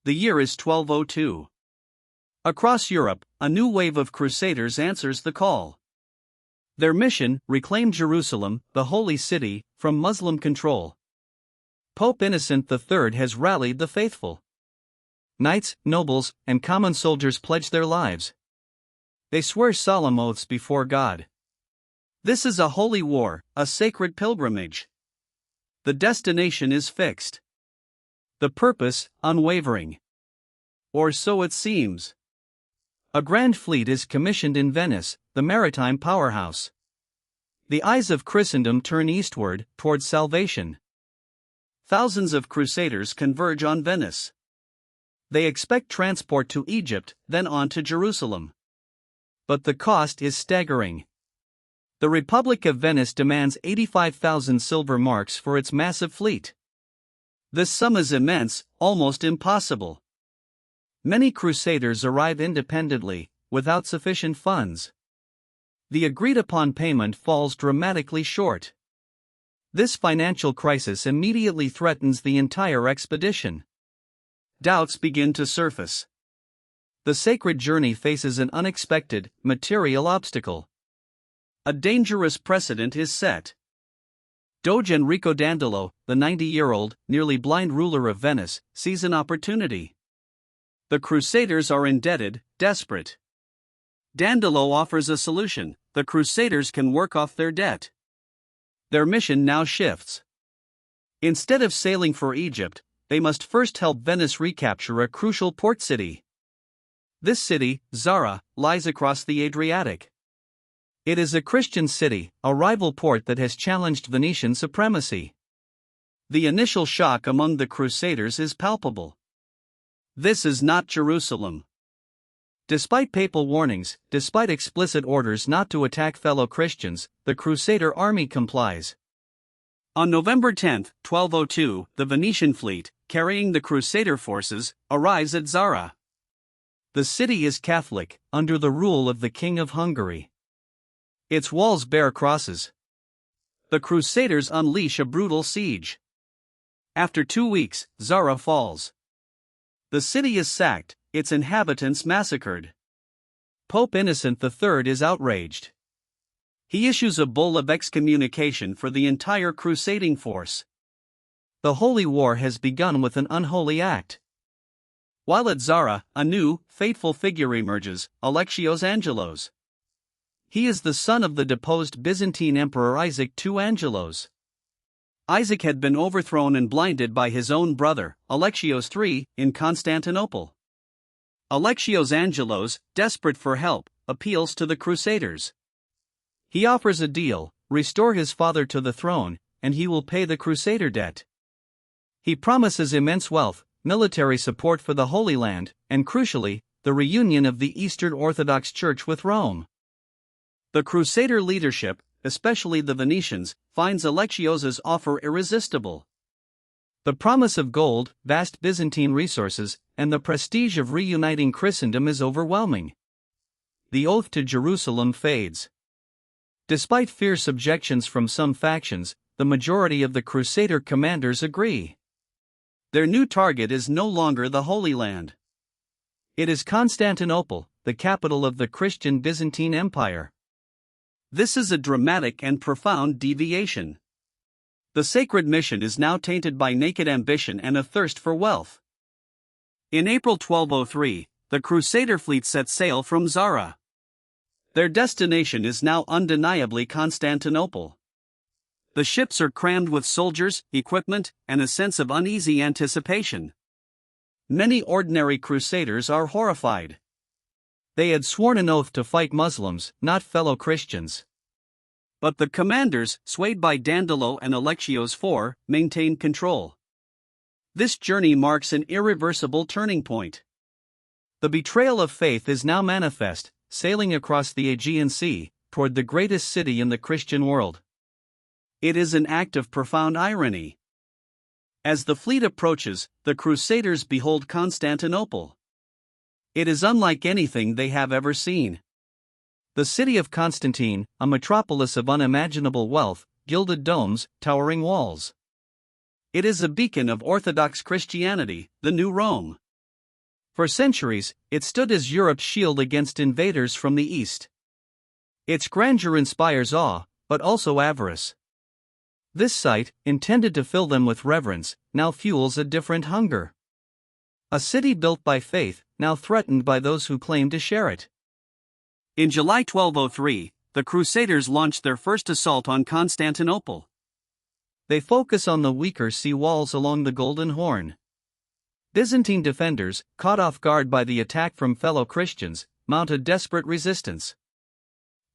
The year is 1202. Across Europe, a new wave of crusaders answers the call. Their mission: reclaim Jerusalem, the holy city, from Muslim control. Pope Innocent III has rallied the faithful. Knights, nobles, and common soldiers pledge their lives. They swear solemn oaths before God. This is a holy war, a sacred pilgrimage. The destination is fixed. The purpose, unwavering. Or so it seems. A grand fleet is commissioned in Venice, the maritime powerhouse. The eyes of Christendom turn eastward, toward salvation. Thousands of crusaders converge on Venice. They expect transport to Egypt, then on to Jerusalem. But the cost is staggering. The Republic of Venice demands 85,000 silver marks for its massive fleet. This sum is immense, almost impossible. Many crusaders arrive independently, without sufficient funds. The agreed-upon payment falls dramatically short. This financial crisis immediately threatens the entire expedition. Doubts begin to surface. The sacred journey faces an unexpected, material obstacle. A dangerous precedent is set. Doge Enrico Dandolo, the 90-year-old, nearly blind ruler of Venice, sees an opportunity. The crusaders are indebted, desperate. Dandolo offers a solution: the crusaders can work off their debt. Their mission now shifts. Instead of sailing for Egypt, they must first help Venice recapture a crucial port city. This city, Zara, lies across the Adriatic. It is a Christian city, a rival port that has challenged Venetian supremacy. The initial shock among the crusaders is palpable. This is not Jerusalem. Despite papal warnings, despite explicit orders not to attack fellow Christians, the Crusader army complies. On November 10, 1202, the Venetian fleet, carrying the Crusader forces, arrives at Zara. The city is Catholic, under the rule of the King of Hungary. Its walls bear crosses. The Crusaders unleash a brutal siege. After 2 weeks, Zara falls. The city is sacked, its inhabitants massacred. Pope Innocent III is outraged. He issues a bull of excommunication for the entire crusading force. The holy war has begun with an unholy act. While at Zara, a new, fateful figure emerges, Alexios Angelos. He is the son of the deposed Byzantine Emperor Isaac II Angelos. Isaac had been overthrown and blinded by his own brother, Alexios III, in Constantinople. Alexios Angelos, desperate for help, appeals to the Crusaders. He offers a deal: restore his father to the throne, and he will pay the Crusader debt. He promises immense wealth, military support for the Holy Land, and crucially, the reunion of the Eastern Orthodox Church with Rome. The Crusader leadership, especially the Venetians, finds Alexios' offer irresistible. The promise of gold, vast Byzantine resources, and the prestige of reuniting Christendom is overwhelming. The oath to Jerusalem fades. Despite fierce objections from some factions, the majority of the Crusader commanders agree. Their new target is no longer the Holy Land. It is Constantinople, the capital of the Christian Byzantine Empire. This is a dramatic and profound deviation. The sacred mission is now tainted by naked ambition and a thirst for wealth. In April 1203, the Crusader fleet set sail from Zara. Their destination is now undeniably Constantinople. The ships are crammed with soldiers, equipment, and a sense of uneasy anticipation. Many ordinary Crusaders are horrified. They had sworn an oath to fight Muslims, not fellow Christians. But the commanders, swayed by Dandolo and Alexios IV, maintain control. This journey marks an irreversible turning point. The betrayal of faith is now manifest, sailing across the Aegean Sea, toward the greatest city in the Christian world. It is an act of profound irony. As the fleet approaches, the Crusaders behold Constantinople. It is unlike anything they have ever seen. The city of Constantine, a metropolis of unimaginable wealth, gilded domes, towering walls. It is a beacon of Orthodox Christianity, the new Rome. For centuries, it stood as Europe's shield against invaders from the east. Its grandeur inspires awe, but also avarice. This site, intended to fill them with reverence, now fuels a different hunger. A city built by faith, now threatened by those who claim to share it. In July 1203, the Crusaders launched their first assault on Constantinople. They focus on the weaker sea walls along the Golden Horn. Byzantine defenders, caught off guard by the attack from fellow Christians, mount a desperate resistance.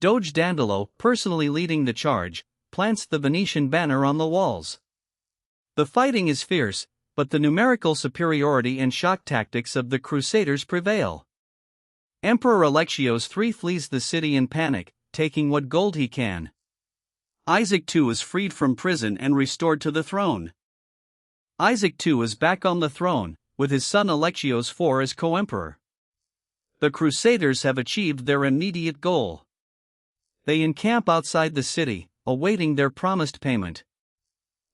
Doge Dandolo, personally leading the charge, plants the Venetian banner on the walls. The fighting is fierce, but the numerical superiority and shock tactics of the Crusaders prevail. Emperor Alexios III flees the city in panic, taking what gold he can. Isaac II is freed from prison and restored to the throne. Isaac II is back on the throne, with his son Alexios IV as co-emperor. The Crusaders have achieved their immediate goal. They encamp outside the city, awaiting their promised payment.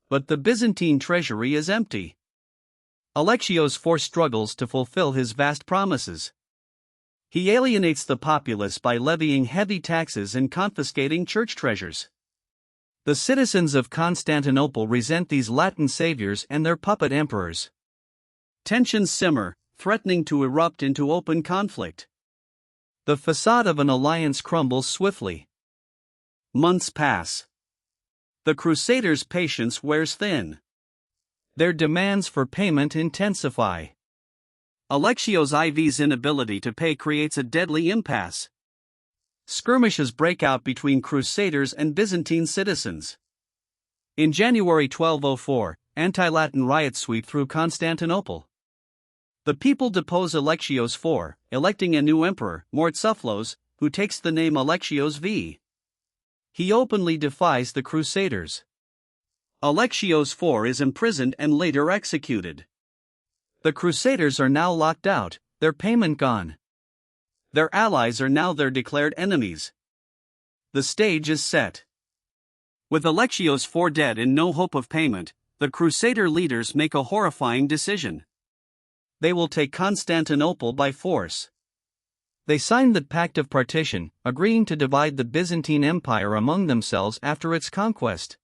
But the Byzantine treasury is empty. Alexios IV struggles to fulfill his vast promises. He alienates the populace by levying heavy taxes and confiscating church treasures. The citizens of Constantinople resent these Latin saviors and their puppet emperors. Tensions simmer, threatening to erupt into open conflict. The facade of an alliance crumbles swiftly. Months pass. The Crusaders' patience wears thin. Their demands for payment intensify. Alexios IV's inability to pay creates a deadly impasse. Skirmishes break out between Crusaders and Byzantine citizens. In January 1204, anti-Latin riots sweep through Constantinople. The people depose Alexios IV, electing a new emperor, Mortzuflos, who takes the name Alexios V. He openly defies the Crusaders. Alexios IV is imprisoned and later executed. The Crusaders are now locked out, their payment gone. Their allies are now their declared enemies. The stage is set. With Alexios IV dead and no hope of payment, the Crusader leaders make a horrifying decision. They will take Constantinople by force. They signed the Pact of Partition, agreeing to divide the Byzantine Empire among themselves after its conquest.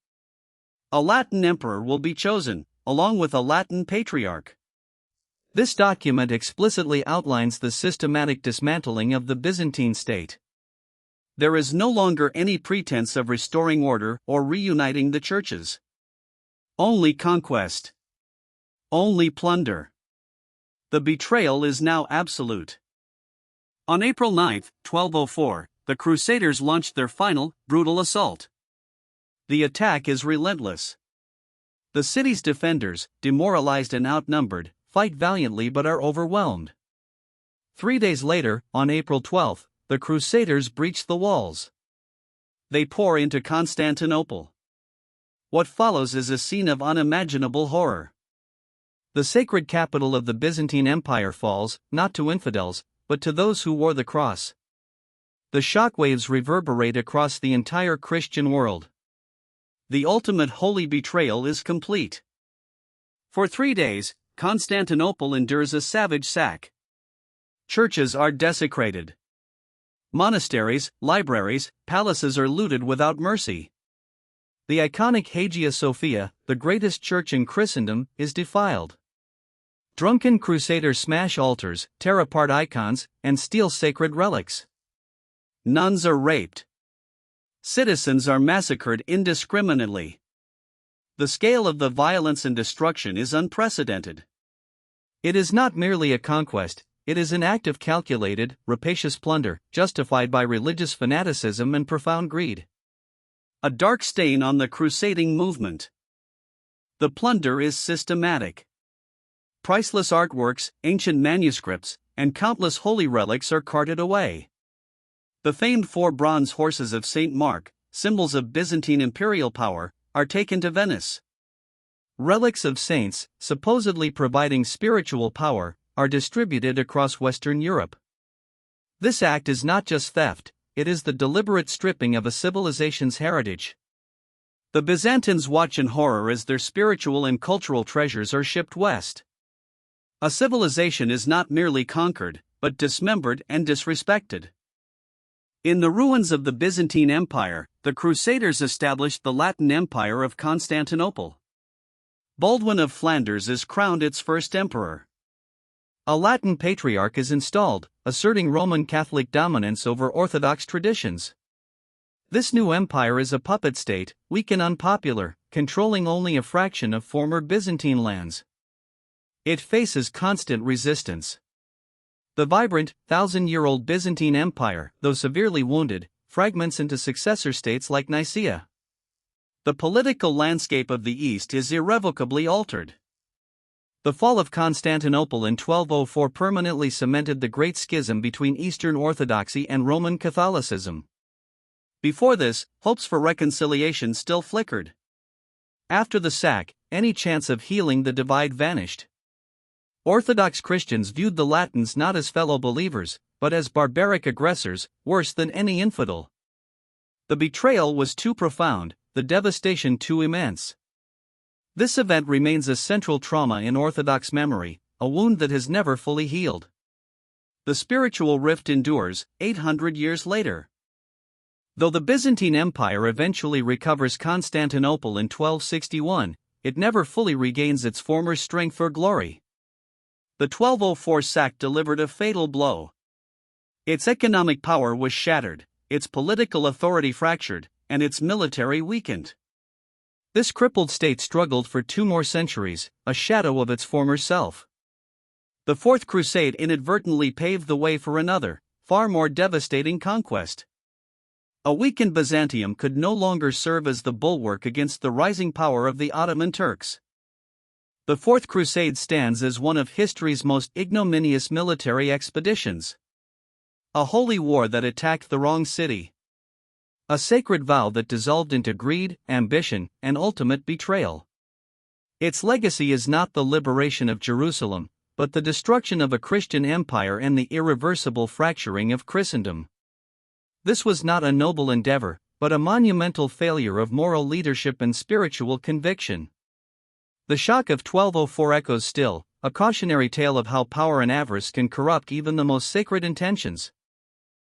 A Latin emperor will be chosen, along with a Latin patriarch. This document explicitly outlines the systematic dismantling of the Byzantine state. There is no longer any pretense of restoring order or reuniting the churches. Only conquest. Only plunder. The betrayal is now absolute. On April 9, 1204, the Crusaders launched their final, brutal assault. The attack is relentless. The city's defenders, demoralized and outnumbered, fight valiantly but are overwhelmed. 3 days later, on April 12, the Crusaders breach the walls. They pour into Constantinople. What follows is a scene of unimaginable horror. The sacred capital of the Byzantine Empire falls, not to infidels, but to those who wore the cross. The shockwaves reverberate across the entire Christian world. The ultimate holy betrayal is complete. For 3 days, Constantinople endures a savage sack. Churches are desecrated. Monasteries, libraries, palaces are looted without mercy. The iconic Hagia Sophia, the greatest church in Christendom, is defiled. Drunken crusaders smash altars, tear apart icons, and steal sacred relics. Nuns are raped. Citizens are massacred indiscriminately. The scale of the violence and destruction is unprecedented. It is not merely a conquest, it is an act of calculated, rapacious plunder, justified by religious fanaticism and profound greed. A dark stain on the crusading movement. The plunder is systematic. Priceless artworks, ancient manuscripts, and countless holy relics are carted away. The famed 4 bronze horses of St. Mark, symbols of Byzantine imperial power, are taken to Venice. Relics of saints, supposedly providing spiritual power, are distributed across Western Europe. This act is not just theft, it is the deliberate stripping of a civilization's heritage. The Byzantines watch in horror as their spiritual and cultural treasures are shipped west. A civilization is not merely conquered, but dismembered and disrespected. In the ruins of the Byzantine Empire, the Crusaders established the Latin Empire of Constantinople. Baldwin of Flanders is crowned its first emperor. A Latin patriarch is installed, asserting Roman Catholic dominance over Orthodox traditions. This new empire is a puppet state, weak and unpopular, controlling only a fraction of former Byzantine lands. It faces constant resistance. The vibrant, thousand-year-old Byzantine Empire, though severely wounded, fragments into successor states like Nicaea. The political landscape of the East is irrevocably altered. The fall of Constantinople in 1204 permanently cemented the Great Schism between Eastern Orthodoxy and Roman Catholicism. Before this, hopes for reconciliation still flickered. After the sack, any chance of healing the divide vanished. Orthodox Christians viewed the Latins not as fellow believers, but as barbaric aggressors, worse than any infidel. The betrayal was too profound, the devastation too immense. This event remains a central trauma in Orthodox memory, a wound that has never fully healed. The spiritual rift endures, 800 years later. Though the Byzantine Empire eventually recovers Constantinople in 1261, it never fully regains its former strength or glory. The 1204 sack delivered a fatal blow. Its economic power was shattered, its political authority fractured, and its military weakened. This crippled state struggled for 2 more centuries, a shadow of its former self. The Fourth Crusade inadvertently paved the way for another, far more devastating conquest. A weakened Byzantium could no longer serve as the bulwark against the rising power of the Ottoman Turks. The Fourth Crusade stands as one of history's most ignominious military expeditions. A holy war that attacked the wrong city. A sacred vow that dissolved into greed, ambition, and ultimate betrayal. Its legacy is not the liberation of Jerusalem, but the destruction of a Christian empire and the irreversible fracturing of Christendom. This was not a noble endeavor, but a monumental failure of moral leadership and spiritual conviction. The shock of 1204 echoes still, a cautionary tale of how power and avarice can corrupt even the most sacred intentions.